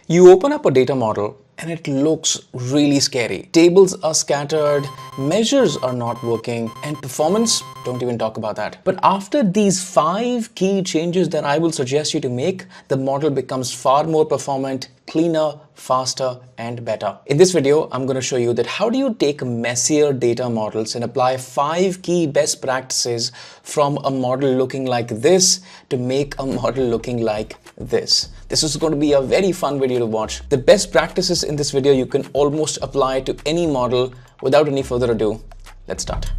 You open up a data model and it looks really scary. Tables are scattered, measures are not working, and performance, don't even talk about that. But after these 5 key changes that I will suggest you to make, the model becomes far more performant, cleaner, faster, and better. In this video, I'm going to show you that how do you take messier data models and apply 5 key best practices from a model looking like this to make a model looking like this. This is going to be a very fun video to watch. The best practices in this video you can almost apply to any model. Without any further ado, let's start.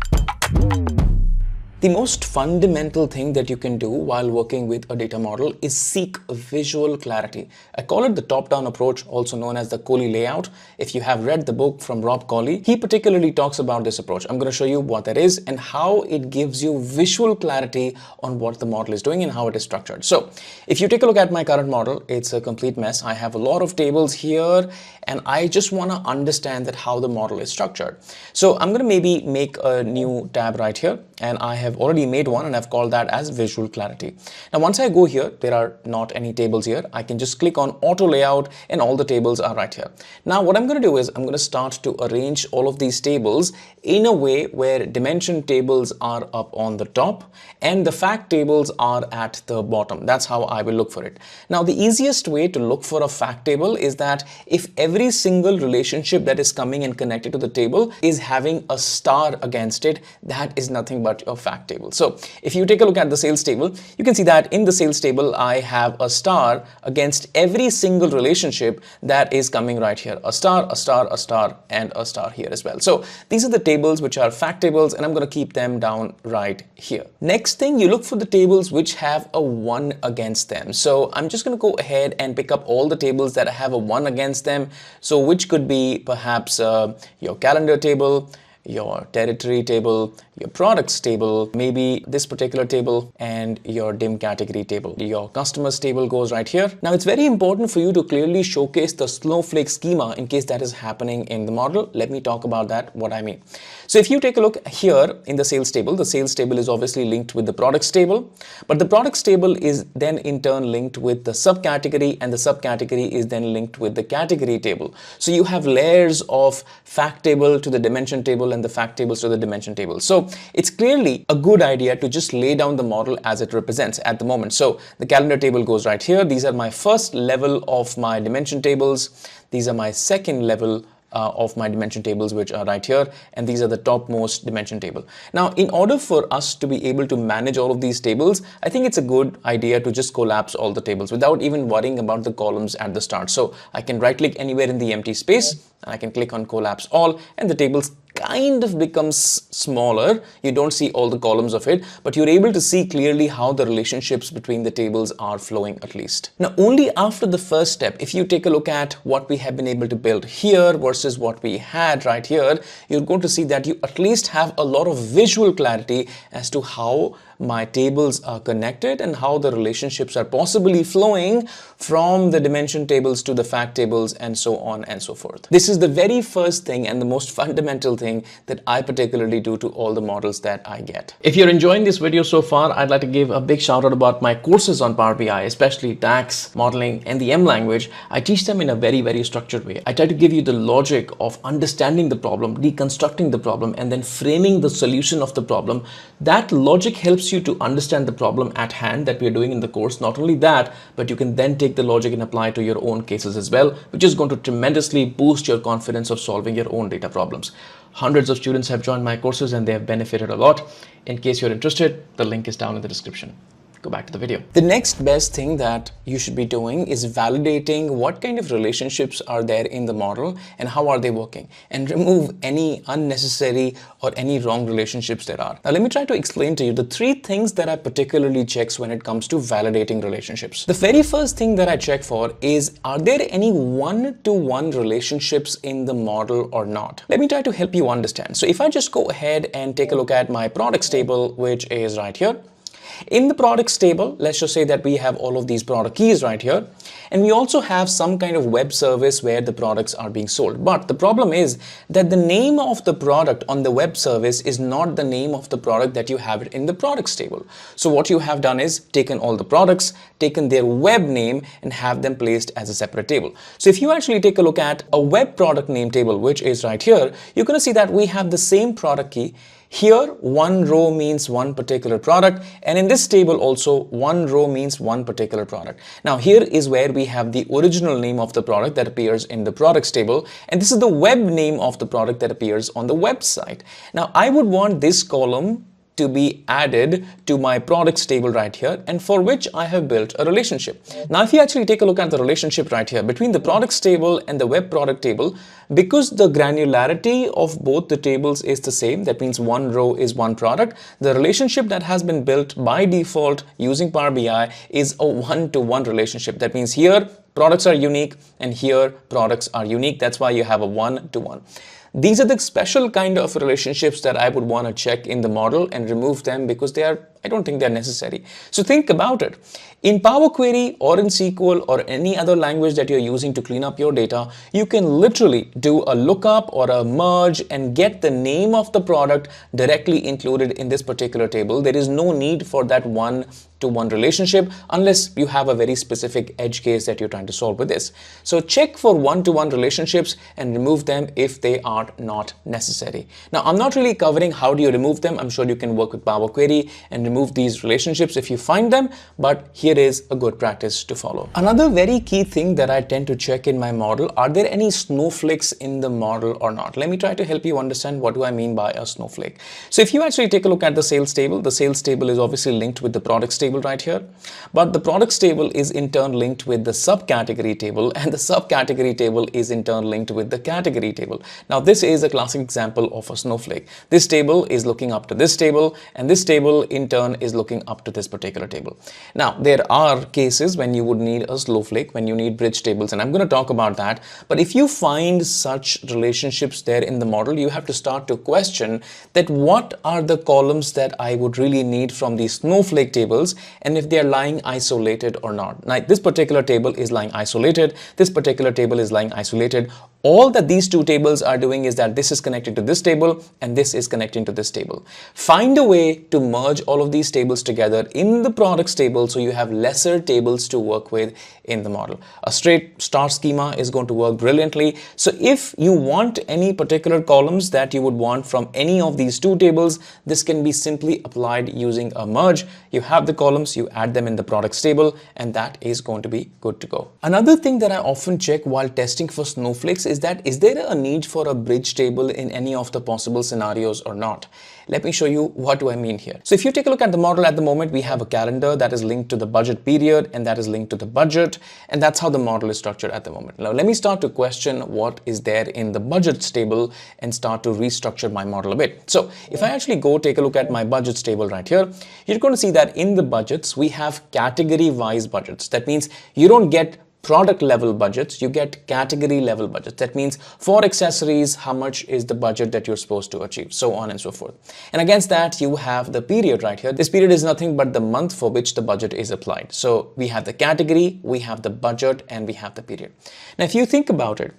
The most fundamental thing that you can do while working with a data model is seek visual clarity. I call it the top-down approach, also known as the Kohei layout. If you have read the book from Rob Kohei, he particularly talks about this approach. I'm going to show you what that is and how it gives you visual clarity on what the model is doing and how it is structured. So if you take a look at my current model, it's a complete mess. I have a lot of tables here and I just want to understand that how the model is structured. So I'm going to maybe make a new tab right here, and I have already made one and I've called that as visual clarity. Now once I go here, there are not any tables here. I can just click on auto layout and all the tables are right here. Now what I'm going to do is I'm going to start to arrange all of these tables in a way where dimension tables are up on the top and the fact tables are at the bottom. That's how I will look for it. Now the easiest way to look for a fact table is that if every single relationship that is coming and connected to the table is having a star against it, that is nothing but your fact table. So if you take a look at the sales table, you can see that in the sales table, I have a star against every single relationship that is coming right here. A star, a star, a star, and a star here as well. So these are the tables which are fact tables, and I'm going to keep them down right here. Next thing, you look for the tables which have a 1 against them. So I'm just going to go ahead and pick up all the tables that have a 1 against them. So which could be perhaps your calendar table, your territory table, your products table, maybe this particular table, and your dim category table. Your customers table goes right here. Now it's very important for you to clearly showcase the Snowflake schema in case that is happening in the model. Let me talk about that, what I mean. So if you take a look here in the sales table, the sales table is obviously linked with the products table, but the products table is then in turn linked with the subcategory, and the subcategory is then linked with the category table. So you have layers of fact table to the dimension table and the fact tables to the dimension table. So it's clearly a good idea to just lay down the model as it represents at the moment. So the calendar table goes right here. These are my first level of my dimension tables. These are my second level of my dimension tables, which are right here, and these are the topmost dimension table. Now in order for us to be able to manage all of these tables, I think it's a good idea to just collapse all the tables without even worrying about the columns at the start. So I can right click anywhere in the empty space and I can click on collapse all, and the tables kind of becomes smaller. You don't see all the columns of it, but you're able to see clearly how the relationships between the tables are flowing at least. Now only after the first step, if you take a look at what we have been able to build here versus what we had right here, you're going to see that you at least have a lot of visual clarity as to how my tables are connected and how the relationships are possibly flowing from the dimension tables to the fact tables and so on and so forth. This is the very first thing and the most fundamental thing that I particularly do to all the models that I get. If you're enjoying this video so far, I'd like to give a big shout out about my courses on Power BI, especially DAX, modeling, and the M language. I teach them in a very structured way. I try to give you the logic of understanding the problem, deconstructing the problem, and then framing the solution of the problem. That logic helps you to understand the problem at hand that we are doing in the course. Not only that, but you can then take the logic and apply it to your own cases as well, which is going to tremendously boost your confidence of solving your own data problems. Hundreds of students have joined my courses and they have benefited a lot. In case you're interested, the link is down in the description. Go back to the video. The next best thing that you should be doing is validating what kind of relationships are there in the model and how are they working, and remove any unnecessary or any wrong relationships there are. Now let me try to explain to you the 3 things that I particularly check when it comes to validating relationships. The very first thing that I check for is, are there any one-to-one relationships in the model or not? Let me try to help you understand. So if I just go ahead and take a look at my products table, which is right here, In the products table, let's just say that we have all of these product keys right here, and we also have some kind of web service where the products are being sold. But the problem is that the name of the product on the web service is not the name of the product that you have it in the products table. So what you have done is taken all the products, taken their web name, and have them placed as a separate table. So if you actually take a look at a web product name table, which is right here, you're going to see that we have the same product key. Here, one row means one particular product, and in this table also, one row means one particular product. Now, here is where we have the original name of the product that appears in the products table, and this is the web name of the product that appears on the website. Now, I would want this column to be added to my products table right here, and for which I have built a relationship. Now, if you actually take a look at the relationship right here between the products table and the web product table, because the granularity of both the tables is the same, that means one row is one product, the relationship that has been built by default using Power BI is a one-to-one relationship. That means here products are unique and here products are unique. That's why you have a one-to-one. These are the special kind of relationships that I would want to check in the model and remove them because I don't think they're necessary. So think about it. In Power Query or in SQL or any other language that you're using to clean up your data, you can literally do a lookup or a merge and get the name of the product directly included in this particular table. There is no need for that one-to-one relationship unless you have a very specific edge case that you're trying to solve with this. So check for one-to-one relationships and remove them if they are not necessary. Now, I'm not really covering how do you remove them. I'm sure you can work with Power Query and remove these relationships if you find them, but here is a good practice to follow. Another very key thing that I tend to check in my model, are there any snowflakes in the model or not? Let me try to help you understand what do I mean by a snowflake. So if you actually take a look at the sales table is obviously linked with the products table right here, but the products table is in turn linked with the subcategory table, and the subcategory table is in turn linked with the category table. Now this is a classic example of a snowflake. This table is looking up to this table, and this table in turn is looking up to this particular table. Now there are cases when you would need a snowflake, when you need bridge tables, and I'm going to talk about that. But if you find such relationships there in the model, you have to start to question that what are the columns that I would really need from these snowflake tables, and if they are lying isolated or not. Now this particular table is lying isolated, this particular table is lying isolated. All that these two tables are doing is that this is connected to this table and this is connecting to this table. Find a way to merge all of these tables together in the products table so you have lesser tables to work with in the model. A straight star schema is going to work brilliantly. So if you want any particular columns that you would want from any of these two tables, this can be simply applied using a merge. You have the columns, you add them in the products table, and that is going to be good to go. Another thing that I often check while testing for snowflakes is that is there a need for a bridge table in any of the possible scenarios or not? Let me show you what do I mean here. So if you take a look at the model at the moment, we have a calendar that is linked to the budget period and that is linked to the budget, and that's how the model is structured at the moment. Now let me start to question what is there in the budgets table and start to restructure my model a bit. So if I actually go take a look at my budgets table right here, you're going to see that in the budgets we have category wise budgets. That means you don't get product level budgets, you get category level budgets. That means for accessories, how much is the budget that you're supposed to achieve, so on and so forth. And against that, you have the period right here. This period is nothing but the month for which the budget is applied. So we have the category, we have the budget, and we have the period. Now, if you think about it,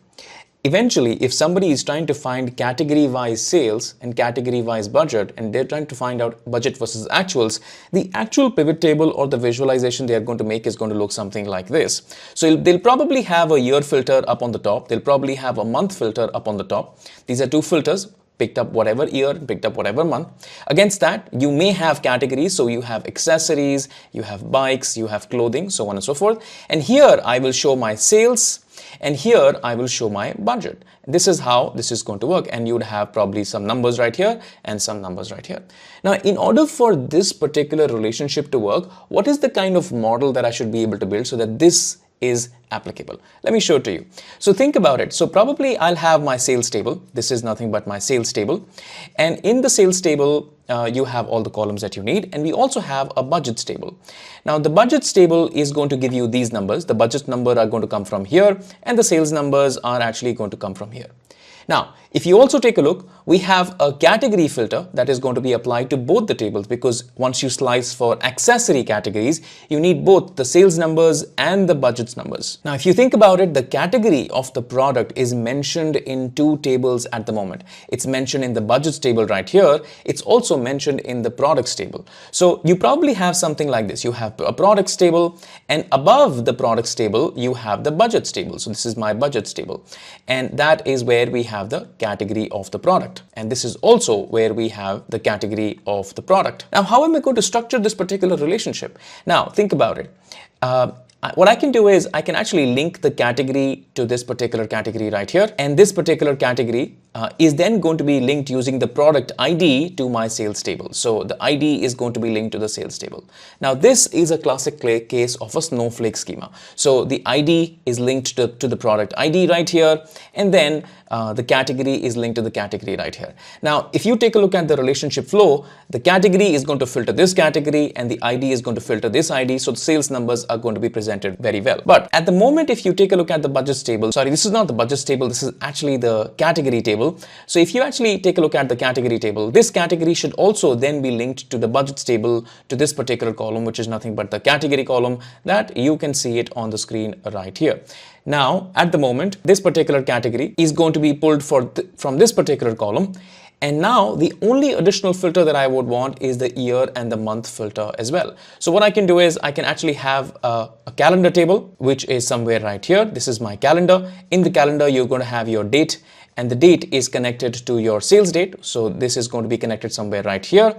eventually, if somebody is trying to find category-wise sales and category-wise budget, and they're trying to find out budget versus actuals, the actual pivot table or the visualization they are going to make is going to look something like this. So they'll probably have a year filter up on the top. They'll probably have a month filter up on the top. These are two filters. Picked up whatever year, picked up whatever month. Against that, you may have categories. So you have accessories, you have bikes, you have clothing, so on and so forth. And here I will show my sales, and here I will show my budget. This is how this is going to work, and you would have probably some numbers right here and some numbers right here. Now, in order for this particular relationship to work, what is the kind of model that I should be able to build so that this is applicable? Let me show it to you. So think about it. So probably I'll have my sales table. This is nothing but my sales table. And in the sales table, you have all the columns that you need. And we also have a budgets table. Now the budgets table is going to give you these numbers. The budget number are going to come from here, and the sales numbers are actually going to come from here. Now, if you also take a look, we have a category filter that is going to be applied to both the tables, because once you slice for accessory categories, you need both the sales numbers and the budgets numbers. Now, if you think about it, the category of the product is mentioned in two tables at the moment. It's mentioned in the budgets table right here. It's also mentioned in the products table. So you probably have something like this. You have a products table, and above the products table, you have the budgets table. So this is my budgets table. And that is where we have the category of the product. And this is also where we have the category of the product. Now, how am I going to structure this particular relationship? Now, think about it. What I can do is I can actually link the category to this particular category right here. And this particular category is then going to be linked using the product ID to my sales table. So the ID is going to be linked to the sales table. Now, this is a classic case of a Snowflake schema. So the ID is linked to the product ID right here. And then the category is linked to the category right here. Now, if you take a look at the relationship flow, the category is going to filter this category and the ID is going to filter this ID. So the sales numbers are going to be presented very well. But at the moment, if you take a look at the budgets table, sorry, this is not the budgets table. This is actually the category table. So if you actually take a look at the category table, this category should also then be linked to the budgets table to this particular column, which is nothing but the category column that you can see it on the screen right here. Now, at the moment, this particular category is going to be pulled from this particular column. And now the only additional filter that I would want is the year and the month filter as well. So what I can do is I can actually have a calendar table, which is somewhere right here. This is my calendar. In the calendar, you're going to have your date, and the date is connected to your sales date. So this is going to be connected somewhere right here.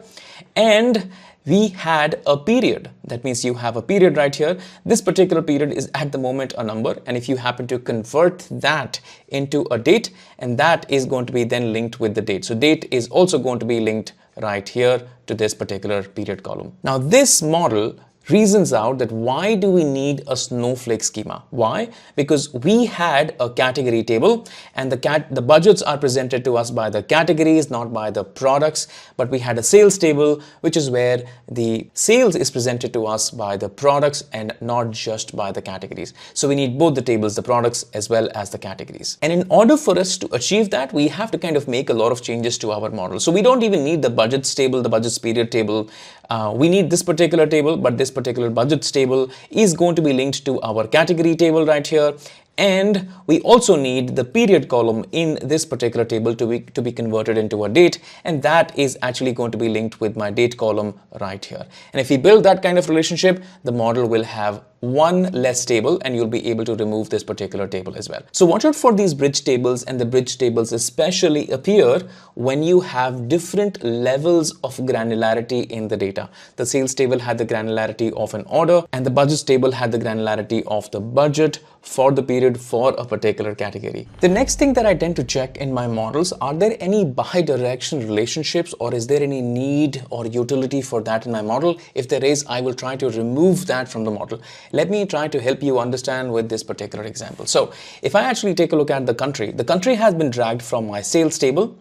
And we had a period. That means you have a period right here. This particular period is at the moment a number. And if you happen to convert that into a date, and that is going to be then linked with the date. So date is also going to be linked right here to this particular period column. Now, this model reasons out that why do we need a Snowflake schema? Why? Because we had a category table, and the budgets are presented to us by the categories, not by the products, but we had a sales table, which is where the sales is presented to us by the products and not just by the categories. So we need both the tables, the products as well as the categories. And in order for us to achieve that, we have to kind of make a lot of changes to our model. So we don't even need the budgets table, the budgets period table. We need this particular table, but this particular budgets table is going to be linked to our category table right here. And we also need the period column in this particular table to be converted into a date. And that is actually going to be linked with my date column right here. And if we build that kind of relationship, the model will have one less table, and you'll be able to remove this particular table as well. So watch out for these bridge tables, and the bridge tables especially appear when you have different levels of granularity in the data. The sales table had the granularity of an order, and the budgets table had the granularity of the budget for the period for a particular category. The next thing that I tend to check in my models, are there any bi-directional relationships, or is there any need or utility for that in my model? If there is, I will try to remove that from the model. Let me try to help you understand with this particular example. So if I actually take a look at the country has been dragged from my sales table,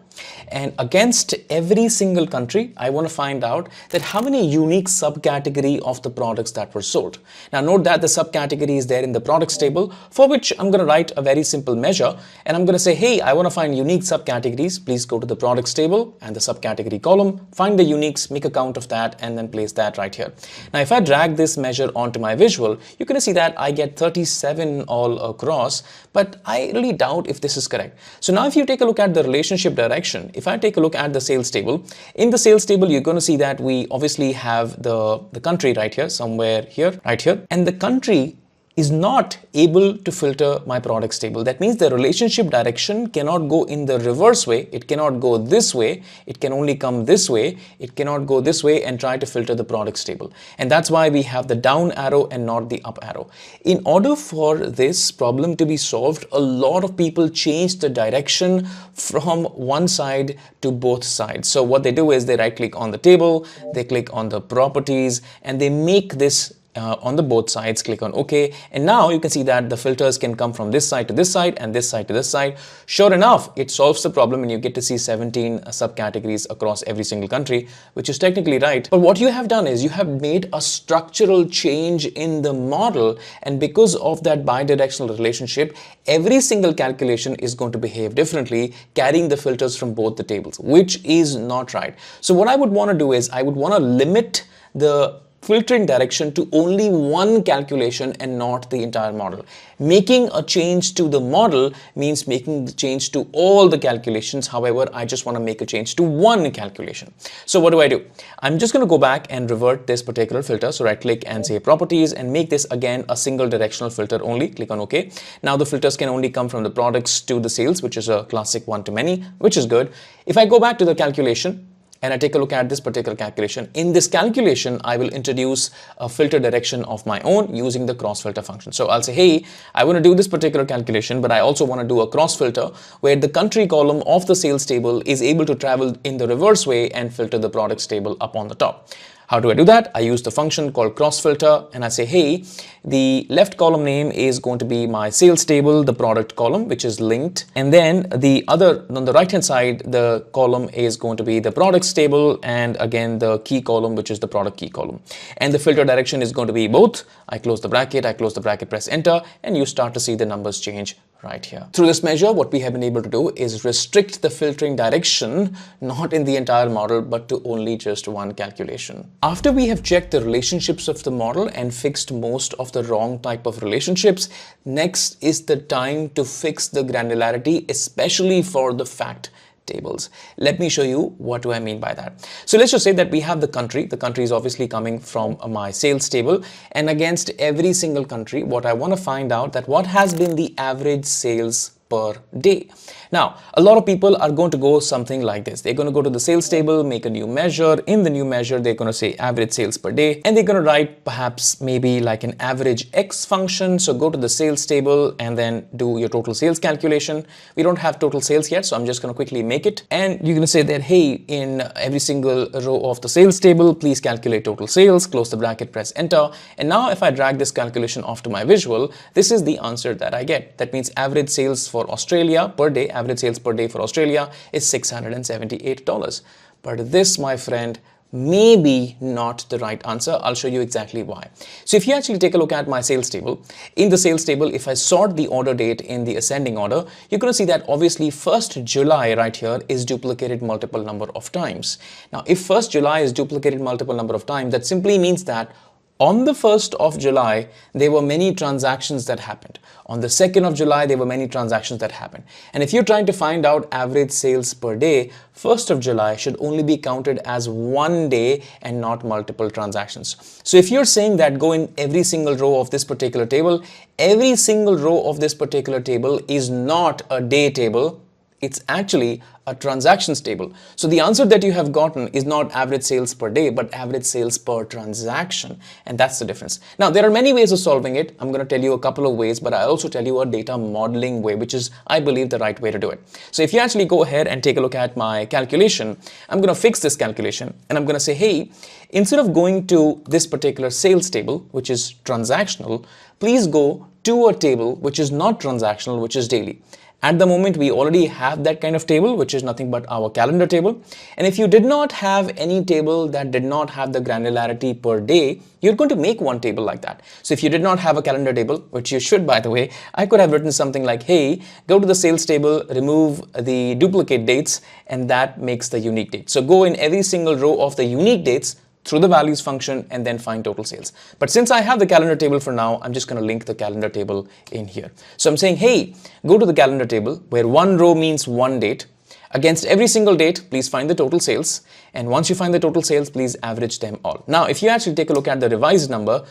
and against every single country, I want to find out that how many unique subcategory of the products that were sold. Now note that the subcategory is there in the products table, for which I'm going to write a very simple measure, and I'm going to say, hey, I want to find unique subcategories. Please go to the products table and the subcategory column, find the uniques, make a count of that, and then place that right here. Now if I drag this measure onto my visual, you're going to see that I get 37 all across, but I really doubt if this is correct. So now if you take a look at the relationship direction, if I take a look at the sales table, in the sales table, you're going to see that we obviously have the country right here, somewhere here, right here, and the country is not able to filter my products table. That means the relationship direction cannot go in the reverse way. It cannot go this way. It can only come this way. It cannot go this way and try to filter the products table. And that's why we have the down arrow and not the up arrow. In order for this problem to be solved, a lot of people change the direction from one side to both sides. So what they do is they right click on the table, they click on the properties, and they make this on the both sides, click on OK, and now you can see that the filters can come from this side to this side and this side to this side. Sure enough, it solves the problem and you get to see 17 subcategories across every single country, which is technically right. But what you have done is you have made a structural change in the model, and because of that bidirectional relationship, every single calculation is going to behave differently, carrying the filters from both the tables, which is not right. So what I would want to do is I would want to limit the filtering direction to only one calculation and not the entire model. Making a change to the model means making the change to all the calculations. However, I just want to make a change to one calculation. So what do? I'm just going to go back and revert this particular filter. So right click and say properties and make this again a single directional filter only. Click on OK. Now the filters can only come from the products to the sales, which is a classic one-to-many, which is good. If I go back to the calculation, and I take a look at this particular calculation. In this calculation, I will introduce a filter direction of my own using the cross filter function. So I'll say, hey, I want to do this particular calculation, but I also want to do a cross filter where the country column of the sales table is able to travel in the reverse way and filter the products table up on the top. How do I do that? I use the function called cross filter and I say, hey, the left column name is going to be my sales table, the product column, which is linked. And then the other, on the right hand side, the column is going to be the products table. And again, the key column, which is the product key column. And the filter direction is going to be both. I close the bracket, press enter, and you start to see the numbers change right here. Through this measure, what we have been able to do is restrict the filtering direction, not in the entire model, but to only just one calculation. After we have checked the relationships of the model and fixed most of the wrong type of relationships, next is the time to fix the granularity, especially for the fact tables. Let me show you what do I mean by that. So let's just say that we have the country. The country is obviously coming from my sales table, and against every single country, what I want to find out that what has been the average sales per day. Now, a lot of people are going to go something like this. They're going to go to the sales table, make a new measure. In the new measure, they're going to say average sales per day, and they're going to write perhaps maybe like an average X function. So go to the sales table and then do your total sales calculation. We don't have total sales yet, so I'm just going to quickly make it. And you're going to say that, hey, in every single row of the sales table, please calculate total sales, close the bracket, press enter. And now if I drag this calculation off to my visual, this is the answer that I get. That means average sales for Australia per day, average sales per day for Australia is $678. But this, my friend, may be not the right answer. I'll show you exactly why. So if you actually take a look at my sales table, in the sales table, if I sort the order date in the ascending order, you're going to see that obviously 1st July right here is duplicated multiple number of times. Now, if 1st July is duplicated multiple number of times, that simply means that on the 1st of July, there were many transactions that happened. On the 2nd of July, there were many transactions that happened. And if you're trying to find out average sales per day, 1st of July should only be counted as one day and not multiple transactions. So if you're saying that go in every single row of this particular table, every single row of this particular table is not a day table. It's actually a transactions table. So the answer that you have gotten is not average sales per day, but average sales per transaction. And that's the difference. Now, there are many ways of solving it. I'm going to tell you a couple of ways, but I also tell you a data modeling way, which is, I believe, the right way to do it. So if you actually go ahead and take a look at my calculation, I'm going to fix this calculation and I'm going to say, hey, instead of going to this particular sales table, which is transactional, please go to a table which is not transactional, which is daily. At the moment, we already have that kind of table, which is nothing but our calendar table. And if you did not have any table that did not have the granularity per day, you're going to make one table like that. So if you did not have a calendar table, which you should, by the way, I could have written something like, hey, go to the sales table, remove the duplicate dates, and that makes the unique date. So go in every single row of the unique dates through the values function and then find total sales. But since I have the calendar table for now, I'm just going to link the calendar table in here. So I'm saying, hey, go to the calendar table where one row means one date. Against every single date, please find the total sales. And once you find the total sales, please average them all. Now, if you actually take a look at the revised number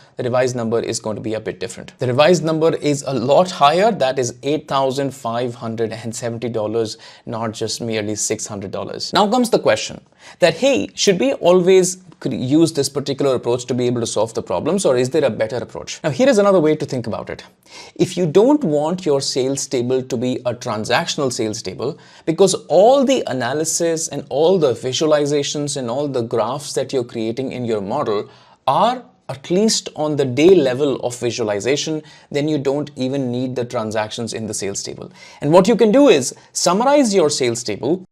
is going to be a bit different. The revised number is a lot higher. That is $8,570, not just merely $600. Now comes the question that, hey, should we always use this particular approach to be able to solve the problems, or is there a better approach? Now, here is another way to think about it. If you don't want your sales table to be a transactional sales table, because all the analysis and all the visualizations and all the graphs that you're creating in your model are at least on the day level of visualization, then you don't even need the transactions in the sales table. And what you can do is summarize your sales table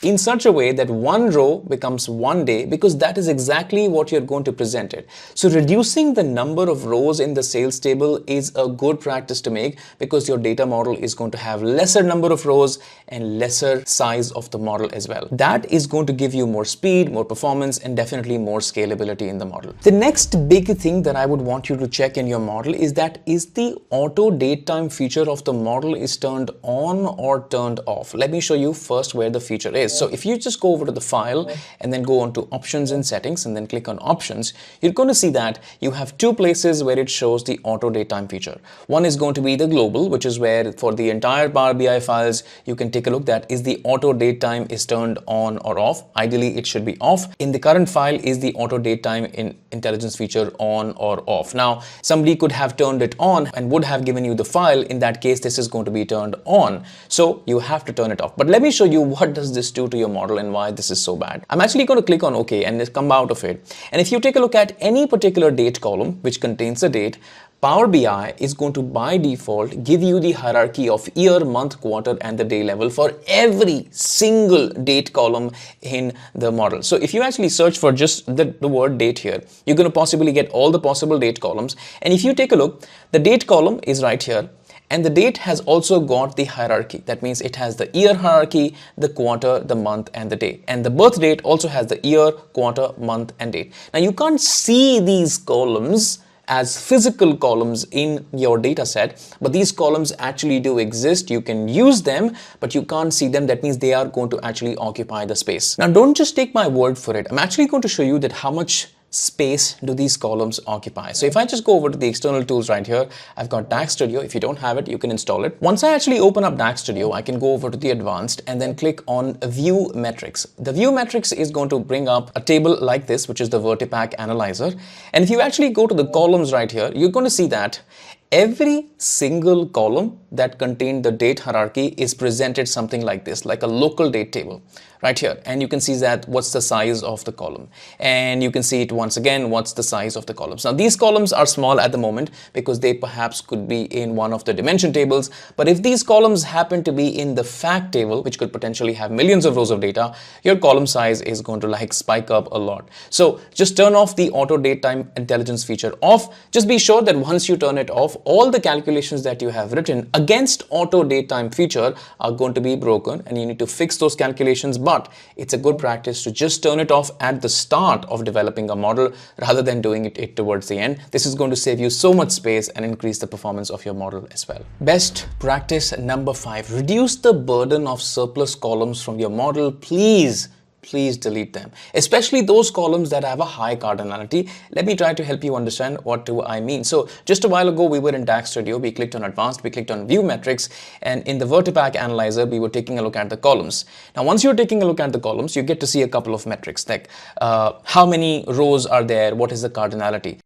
in such a way that one row becomes one day, because that is exactly what you're going to present it. So reducing the number of rows in the sales table is a good practice to make, because your data model is going to have lesser number of rows and lesser size of the model as well. That is going to give you more speed, more performance, and definitely more scalability in the model. The next big thing that I would want you to check in your model is that is the auto date time feature of the model is turned on or turned off. Let me show you first where the feature is. So if you just go over to the file and then go on to options and settings and then click on options, you're going to see that you have two places where it shows the auto date time feature. One is going to be the global, which is where for the entire Power BI files, you can take a look that is the auto date time is turned on or off. Ideally, it should be off. In the current file, is the auto date time in intelligence feature on or off? Now, somebody could have turned it on and would have given you the file. In that case, this is going to be turned on. So you have to turn it off. But let me show you what does this do to your model and why this is so bad. I'm actually going to click on OK and come out of it. And if you take a look at any particular date column which contains a date, Power BI is going to by default give you the hierarchy of year, month, quarter, and the day level for every single date column in the model. So if you actually search for just the word date here, you're going to possibly get all the possible date columns. And if you take a look, the date column is right here. And the date has also got the hierarchy. That means it has the year hierarchy, the quarter, the month, and the day. And the birth date also has the year, quarter, month, and date. Now you can't see these columns as physical columns in your data set, but these columns actually do exist. You can use them, but you can't see them. That means they are going to actually occupy the space. Now don't just take my word for it. I'm actually going to show you that how much space do these columns occupy. So if I just go over to the external tools right here, I've got DAX Studio. If you don't have it, you can install it. Once I actually open up DAX Studio, I can go over to the advanced and then click on view metrics. The view metrics is going to bring up a table like this, which is the Vertipack analyzer. And if you actually go to the columns right here, you're going to see that every single column that contained the date hierarchy is presented something like this, like a local date table right here. And you can see that what's the size of the column. And you can see it once again, what's the size of the columns. Now these columns are small at the moment because they perhaps could be in one of the dimension tables. But if these columns happen to be in the fact table, which could potentially have millions of rows of data, your column size is going to like spike up a lot. So just turn off the auto date time intelligence feature off. Just be sure that once you turn it off, all the calculations that you have written against auto date time feature are going to be broken, and you need to fix those calculations. But it's a good practice to just turn it off at the start of developing a model rather than doing it towards the end. This is going to save you so much space and increase the performance of your model as well. Best practice number 5, reduce the burden of surplus columns from your model. Please delete them, especially those columns that have a high cardinality. Let me try to help you understand what do I mean. So just a while ago, we were in DAX Studio, we clicked on advanced, we clicked on view metrics, and in the Vertipack analyzer, we were taking a look at the columns. Now, once you're taking a look at the columns, you get to see a couple of metrics like how many rows are there, what is the cardinality.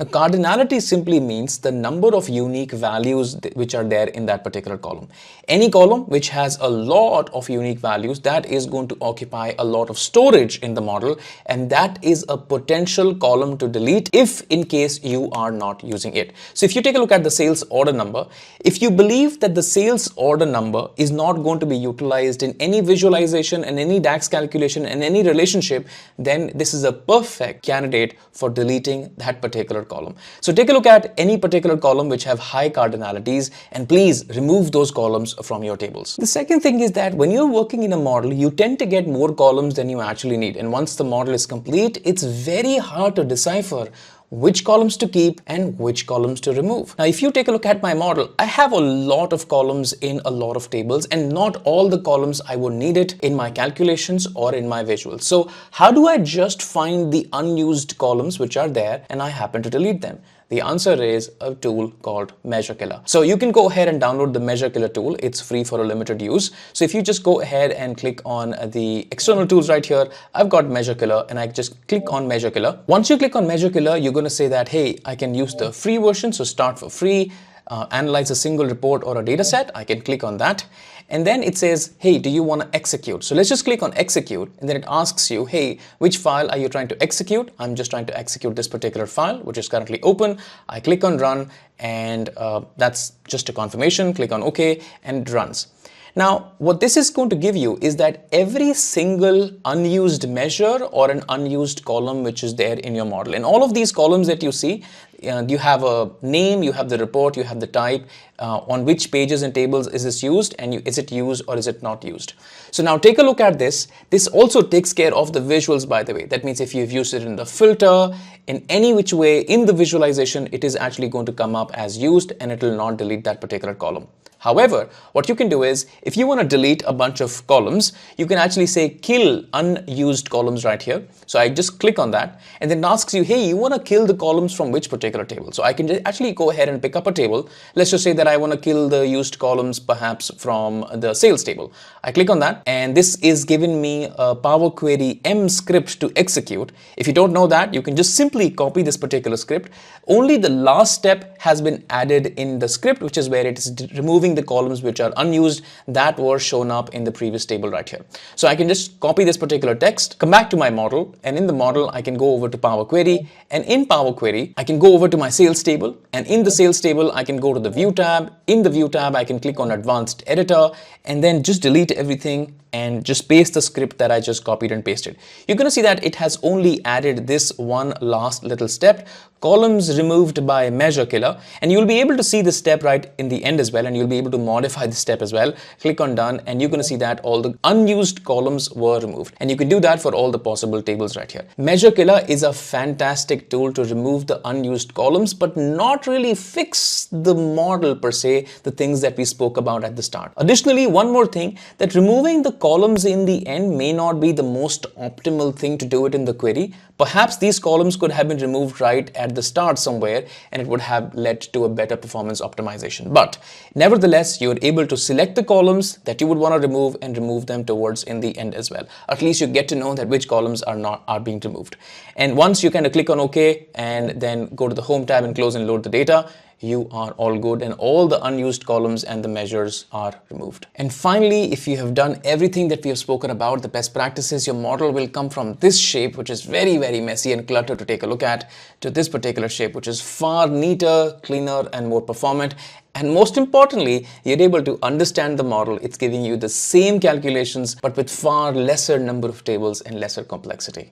A cardinality simply means the number of unique values which are there in that particular column. Any column which has a lot of unique values, that is going to occupy a lot of storage in the model, and that is a potential column to delete if in case you are not using it. So if you take a look at the sales order number, if you believe that the sales order number is not going to be utilized in any visualization and any DAX calculation and any relationship, then this is a perfect candidate for deleting that particular column. So take a look at any particular column which have high cardinalities, and please remove those columns from your tables. The second thing is that when you're working in a model, you tend to get more columns than you actually need. And once the model is complete, it's very hard to decipher which columns to keep and which columns to remove. Now, if you take a look at my model, I have a lot of columns in a lot of tables, and not all the columns I would need it in my calculations or in my visuals. So how do I just find the unused columns which are there and I happen to delete them? The answer is a tool called Measure Killer. So you can go ahead and download the Measure Killer tool. It's free for a limited use. So if you just go ahead and click on the external tools right here, I've got Measure Killer, and I just click on Measure Killer. Once you click on Measure Killer, you're going to say that, hey, I can use the free version. So start for free. analyze a single report or a data set, I can click on that. And then it says, hey, do you want to execute? So let's just click on execute, and then it asks you, hey, which file are you trying to execute? I'm just trying to execute this particular file, which is currently open. I click on run, and that's just a confirmation. Click on OK, and it runs. Now, what this is going to give you is that every single unused measure or an unused column which is there in your model, and all of these columns that you see, you have a name, you have the report, you have the type, on which pages and tables is this used, and is it used or is it not used. So now take a look at this. This also takes care of the visuals, by the way. That means if you've used it in the filter, in any which way in the visualization, it is actually going to come up as used and it will not delete that particular column. However, what you can do is, if you want to delete a bunch of columns, you can actually say kill unused columns right here. So I just click on that, and then it asks you, hey, you want to kill the columns from which particular table? So I can actually go ahead and pick up a table. Let's just say that I want to kill the used columns perhaps from the sales table. I click on that, and this is giving me a Power Query M script to execute. If you don't know that, you can just simply copy this particular script. Only the last step has been added in the script, which is where it is removing the columns which are unused that were shown up in the previous table right here. So I can just copy this particular text, come back to my model, and in the model I can go over to Power Query, and in Power Query I can go over to my sales table, and in the sales table I can go to the view tab. In the view tab I can click on advanced editor and then just delete everything and just paste the script that I just copied and pasted. You're going to see that it has only added this one last little step, columns removed by measure killer, and you'll be able to see the step right in the end as well, and you'll be able to modify the step as well. Click on done, and you're going to see that all the unused columns were removed, and you can do that for all the possible tables right here. Measure killer is a fantastic tool to remove the unused columns, but not really fix the model per se, the things that we spoke about at the start. Additionally, one more thing, that removing the columns in the end may not be the most optimal thing to do it in the query. Perhaps these columns could have been removed right at the start somewhere, and it would have led to a better performance optimization. But nevertheless, you're able to select the columns that you would want to remove and remove them towards in the end as well. At least you get to know that which columns are being removed. And once you kind of click on OK and then go to the home tab and close and load the data, you are all good, and all the unused columns and the measures are removed. And finally, if you have done everything that we have spoken about, the best practices, your model will come from this shape, which is very, very messy and cluttered to take a look at, to this particular shape, which is far neater, cleaner, and more performant. And most importantly, you're able to understand the model. It's giving you the same calculations, but with far lesser number of tables and lesser complexity.